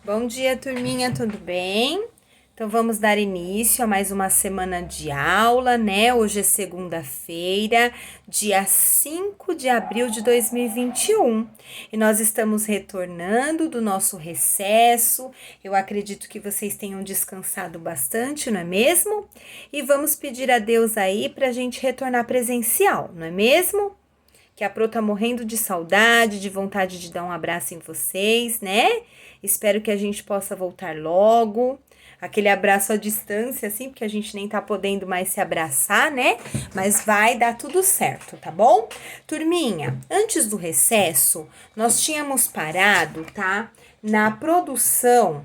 Bom dia, turminha, tudo bem? Então vamos dar início a mais uma semana de aula, né? Hoje é segunda-feira, dia 5 de abril de 2021. E nós estamos retornando do nosso recesso. Eu acredito que vocês tenham descansado bastante, não é mesmo? E vamos pedir a Deus aí para a gente retornar presencial, não é mesmo? Que a Pro tá morrendo de saudade, de vontade de dar um abraço em vocês, né? Espero que a gente possa voltar logo. Aquele abraço à distância, assim, porque a gente nem tá podendo mais se abraçar, né? Mas vai dar tudo certo, tá bom? Turminha, antes do recesso, nós tínhamos parado, tá? Na produção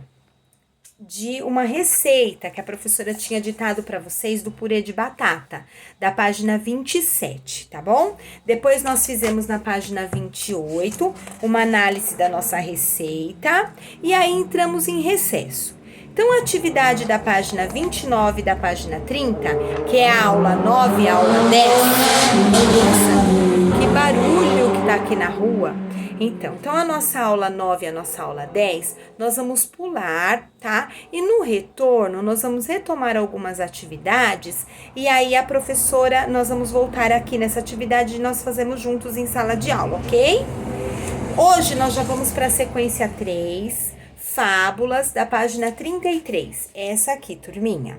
de uma receita que a professora tinha ditado para vocês do purê de batata, da página 27, tá bom? Depois nós fizemos na página 28 uma análise da nossa receita e aí entramos em recesso. Então, a atividade da página 29 e da página 30, que é a aula 9 e a aula 10, nossa, que barulho que tá aqui na rua. Então a nossa aula 9 e a nossa aula 10, nós vamos pular, tá? E no retorno, nós vamos retomar algumas atividades e aí a professora, nós vamos voltar aqui nessa atividade e nós fazemos juntos em sala de aula, ok? Hoje nós já vamos para a sequência 3, fábulas, da página 33. Essa aqui, turminha.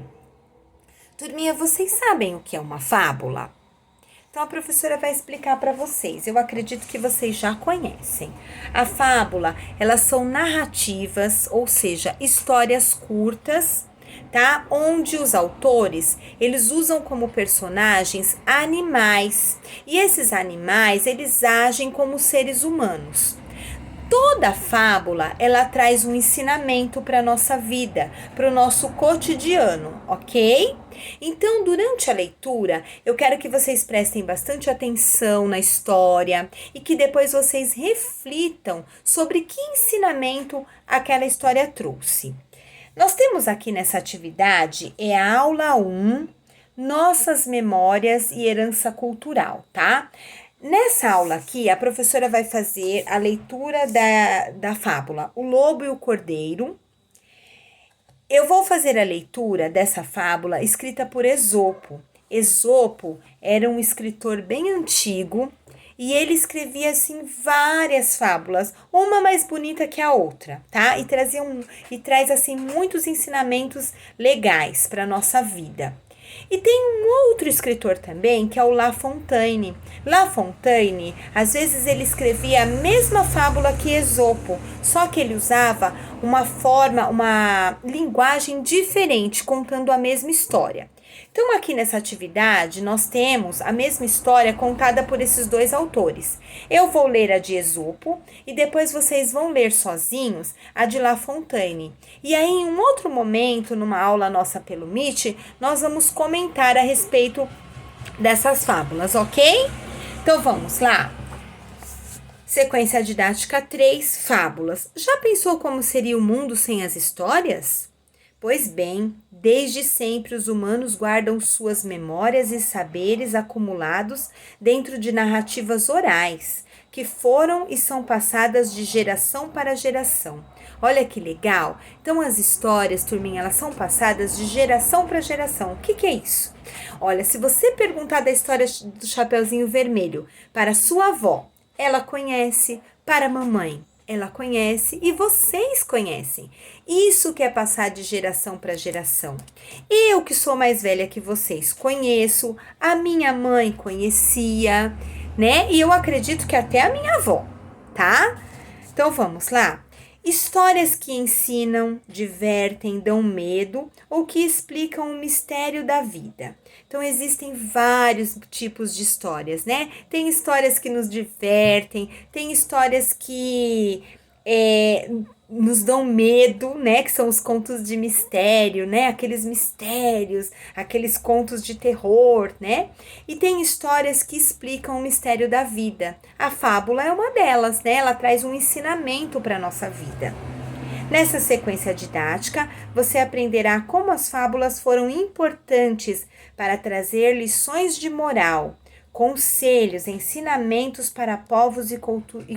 Turminha, vocês sabem o que é uma fábula? Então, a professora vai explicar para vocês. Eu acredito que vocês já conhecem. A fábula, elas são narrativas, ou seja, histórias curtas, tá? Onde os autores, eles usam como personagens animais. E esses animais, eles agem como seres humanos. Toda fábula, ela traz um ensinamento para a nossa vida, para o nosso cotidiano, ok? Então, durante a leitura, eu quero que vocês prestem bastante atenção na história e que depois vocês reflitam sobre que ensinamento aquela história trouxe. Nós temos aqui nessa atividade, é a aula 1, Nossas Memórias e Herança Cultural, tá? Nessa aula aqui, a professora vai fazer a leitura da fábula O Lobo e o Cordeiro. Eu vou fazer a leitura dessa fábula escrita por Esopo. Esopo era um escritor bem antigo e ele escrevia assim várias fábulas, uma mais bonita que a outra, tá? E traz assim muitos ensinamentos legais para nossa vida. E tem um outro escritor também, que é o La Fontaine. La Fontaine, às vezes ele escrevia a mesma fábula que Esopo, só que ele usava uma linguagem diferente, contando a mesma história. Então, aqui nessa atividade, nós temos a mesma história contada por esses dois autores. Eu vou ler a de Esopo e depois vocês vão ler sozinhos a de La Fontaine. E aí, em um outro momento, numa aula nossa pelo Meet, nós vamos comentar a respeito dessas fábulas, ok? Então, vamos lá. Sequência didática 3, fábulas. Já pensou como seria o mundo sem as histórias? Pois bem, desde sempre os humanos guardam suas memórias e saberes acumulados dentro de narrativas orais, que foram e são passadas de geração para geração. Olha que legal! Então as histórias, turminha, elas são passadas de geração para geração. O que é isso? Olha, se você perguntar da história do Chapeuzinho Vermelho para sua avó, ela conhece, para a mamãe, ela conhece e vocês conhecem. Isso que é passar de geração para geração. Eu que sou mais velha que vocês conheço, a minha mãe conhecia, né? E eu acredito que até a minha avó, tá? Então vamos lá. Histórias que ensinam, divertem, dão medo ou que explicam o mistério da vida. Então, existem vários tipos de histórias, né? Tem histórias que nos divertem, tem histórias que nos dão medo, né? Que são os contos de mistério, né? Aqueles mistérios, aqueles contos de terror, né? E tem histórias que explicam o mistério da vida. A fábula é uma delas, né? Ela traz um ensinamento para a nossa vida. Nessa sequência didática, você aprenderá como as fábulas foram importantes para trazer lições de moral, conselhos, ensinamentos para povos e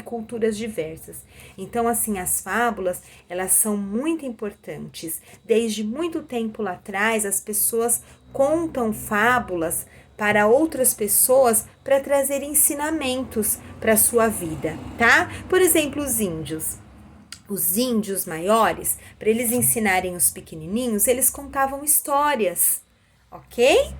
culturas diversas. Então, assim, as fábulas, elas são muito importantes. Desde muito tempo lá atrás, as pessoas contam fábulas para outras pessoas para trazer ensinamentos para a sua vida, tá? Por exemplo, os índios. Os índios maiores, para eles ensinarem os pequenininhos, eles contavam histórias, ok?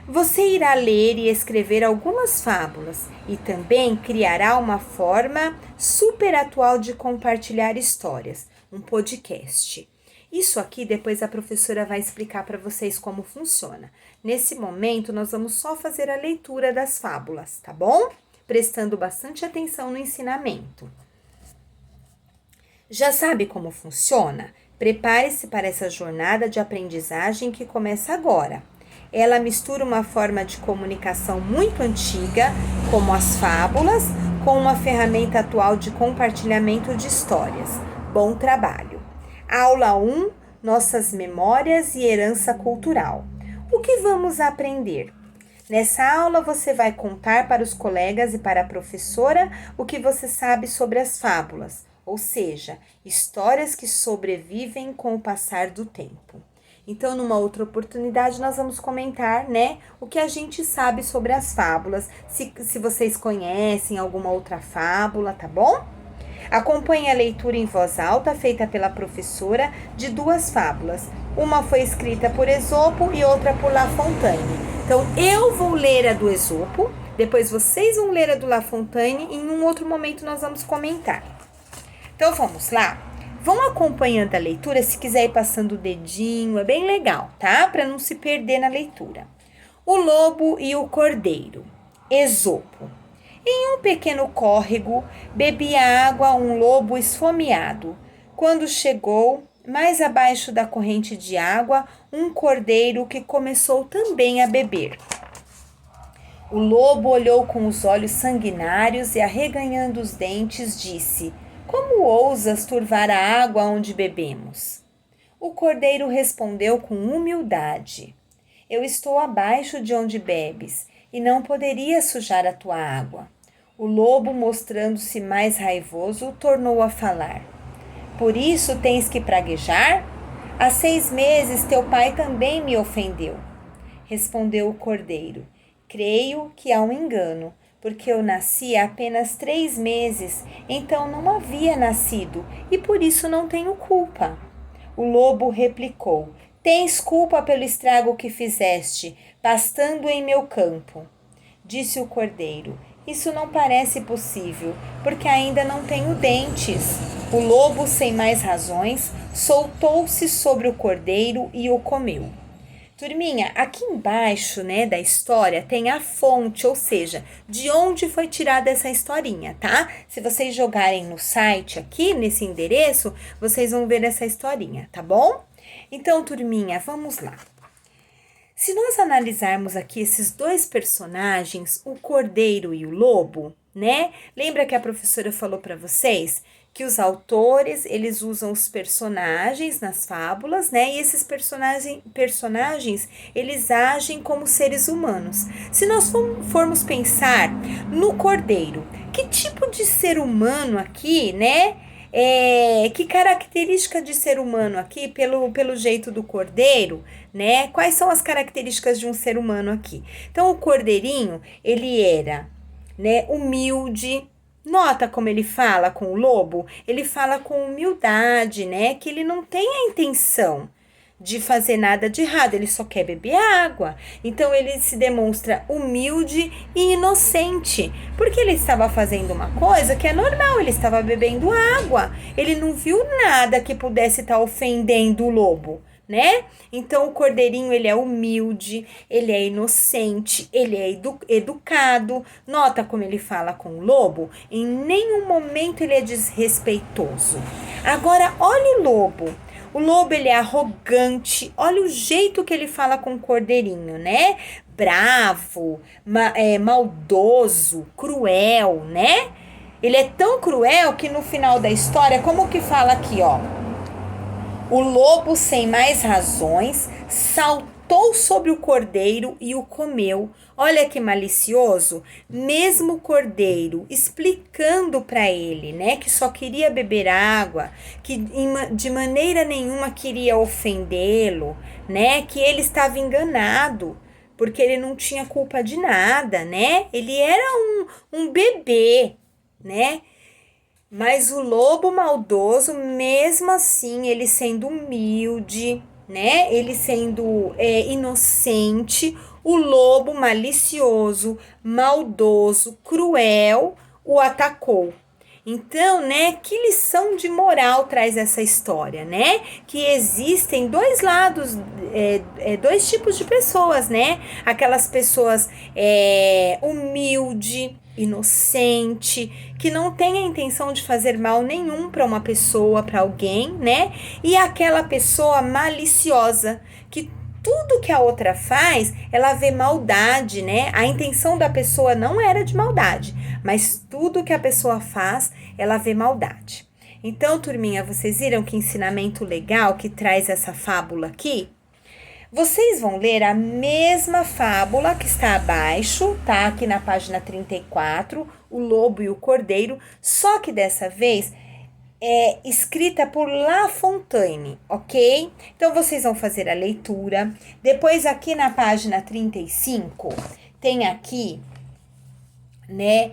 Você irá ler e escrever algumas fábulas e também criará uma forma super atual de compartilhar histórias, um podcast. Isso aqui depois a professora vai explicar para vocês como funciona. Nesse momento, nós vamos só fazer a leitura das fábulas, tá bom? Prestando bastante atenção no ensinamento. Já sabe como funciona? Prepare-se para essa jornada de aprendizagem que começa agora. Ela mistura uma forma de comunicação muito antiga, como as fábulas, com uma ferramenta atual de compartilhamento de histórias. Bom trabalho! Aula 1, Nossas Memórias e Herança Cultural. O que vamos aprender? Nessa aula você vai contar para os colegas e para a professora o que você sabe sobre as fábulas, ou seja, histórias que sobrevivem com o passar do tempo. Então, numa outra oportunidade, nós vamos comentar, né, o que a gente sabe sobre as fábulas, se vocês conhecem alguma outra fábula, tá bom? Acompanhe a leitura em voz alta feita pela professora de 2 fábulas. Uma foi escrita por Esopo e outra por La Fontaine. Então, eu vou ler a do Esopo, depois vocês vão ler a do La Fontaine e em um outro momento nós vamos comentar. Então, vamos lá? Vão acompanhando a leitura, se quiser ir passando o dedinho, é bem legal, tá? Para não se perder na leitura. O Lobo e o Cordeiro. Esopo. Em um pequeno córrego, bebia água um lobo esfomeado. Quando chegou, mais abaixo da corrente de água, um cordeiro que começou também a beber. O lobo olhou com os olhos sanguinários e, arreganhando os dentes, disse: "Como ousas turvar a água onde bebemos?" O cordeiro respondeu com humildade: "Eu estou abaixo de onde bebes e não poderia sujar a tua água." O lobo, mostrando-se mais raivoso, tornou a falar: "Por isso tens que praguejar? Há 6 meses teu pai também me ofendeu." Respondeu o cordeiro: "Creio que há um engano, porque eu nasci há apenas 3 meses, então não havia nascido, e por isso não tenho culpa." O lobo replicou: "Tens culpa pelo estrago que fizeste, pastando em meu campo." Disse o cordeiro: "Isso não parece possível, porque ainda não tenho dentes." O lobo, sem mais razões, soltou-se sobre o cordeiro e o comeu. Turminha, aqui embaixo, né, da história tem a fonte, ou seja, de onde foi tirada essa historinha, tá? Se vocês jogarem no site aqui, nesse endereço, vocês vão ver essa historinha, tá bom? Então, turminha, vamos lá. Se nós analisarmos aqui esses 2 personagens, o cordeiro e o lobo, né? Lembra que a professora falou para vocês que os autores, eles usam os personagens nas fábulas, né? E esses personagens, eles agem como seres humanos. Se nós formos pensar no cordeiro, que tipo de ser humano aqui, né? Que característica de ser humano aqui, pelo jeito do cordeiro, né? Quais são as características de um ser humano aqui? Então, o cordeirinho, ele era, né, humilde. Nota como ele fala com o lobo? Ele fala com humildade, né? Que ele não tem a intenção de fazer nada de errado, ele só quer beber água. Então, ele se demonstra humilde e inocente, porque ele estava fazendo uma coisa que é normal, ele estava bebendo água. Ele não viu nada que pudesse estar ofendendo o lobo, né? Então, o cordeirinho, ele é humilde, ele é inocente, ele é educado. Nota como ele fala com o lobo? Em nenhum momento ele é desrespeitoso. Agora, olha o lobo. O lobo, ele é arrogante. Olha o jeito que ele fala com o cordeirinho, né? Bravo, maldoso, cruel, né? Ele é tão cruel que no final da história, como que fala aqui, ó? O lobo, sem mais razões, saltou sobre o cordeiro e o comeu. Olha que malicioso, mesmo o cordeiro explicando para ele, né, que só queria beber água, que de maneira nenhuma queria ofendê-lo, né, que ele estava enganado, porque ele não tinha culpa de nada, né? Ele era um bebê, né? Mas o lobo maldoso, mesmo assim, ele sendo humilde, né? Ele sendo inocente, o lobo malicioso, maldoso, cruel, o atacou. Então, né, que lição de moral traz essa história, né? Que existem dois lados, dois tipos de pessoas, né? Aquelas pessoas humilde, inocente, que não tem a intenção de fazer mal nenhum para uma pessoa, para alguém, né? E aquela pessoa maliciosa, que tudo que a outra faz, ela vê maldade, né? A intenção da pessoa não era de maldade, mas tudo que a pessoa faz, ela vê maldade. Então, turminha, vocês viram que ensinamento legal que traz essa fábula aqui? Vocês vão ler a mesma fábula que está abaixo, tá? Aqui na página 34, o lobo e o cordeiro, só que dessa vez escrita por La Fontaine, ok? Então, vocês vão fazer a leitura. Depois, aqui na página 35, tem aqui, né,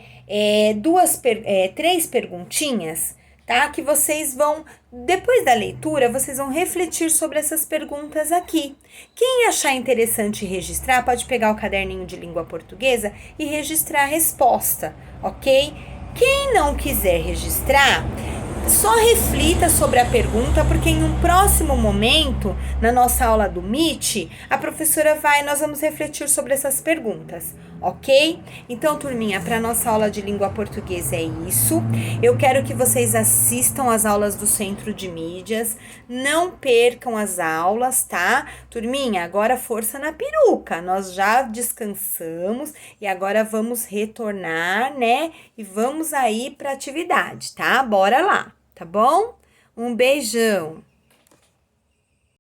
três perguntinhas, tá? Que vocês vão, depois da leitura, vocês vão refletir sobre essas perguntas aqui. Quem achar interessante registrar, pode pegar o caderninho de língua portuguesa e registrar a resposta, ok? Quem não quiser registrar, só reflita sobre a pergunta, porque em um próximo momento, na nossa aula do Meet, a professora nós vamos refletir sobre essas perguntas, ok? Então, turminha, para a nossa aula de língua portuguesa é isso. Eu quero que vocês assistam às aulas do Centro de Mídias, não percam as aulas, tá? Turminha, agora força na peruca, nós já descansamos e agora vamos retornar, né? E vamos aí para atividade, tá? Bora lá! Tá bom? Um beijão!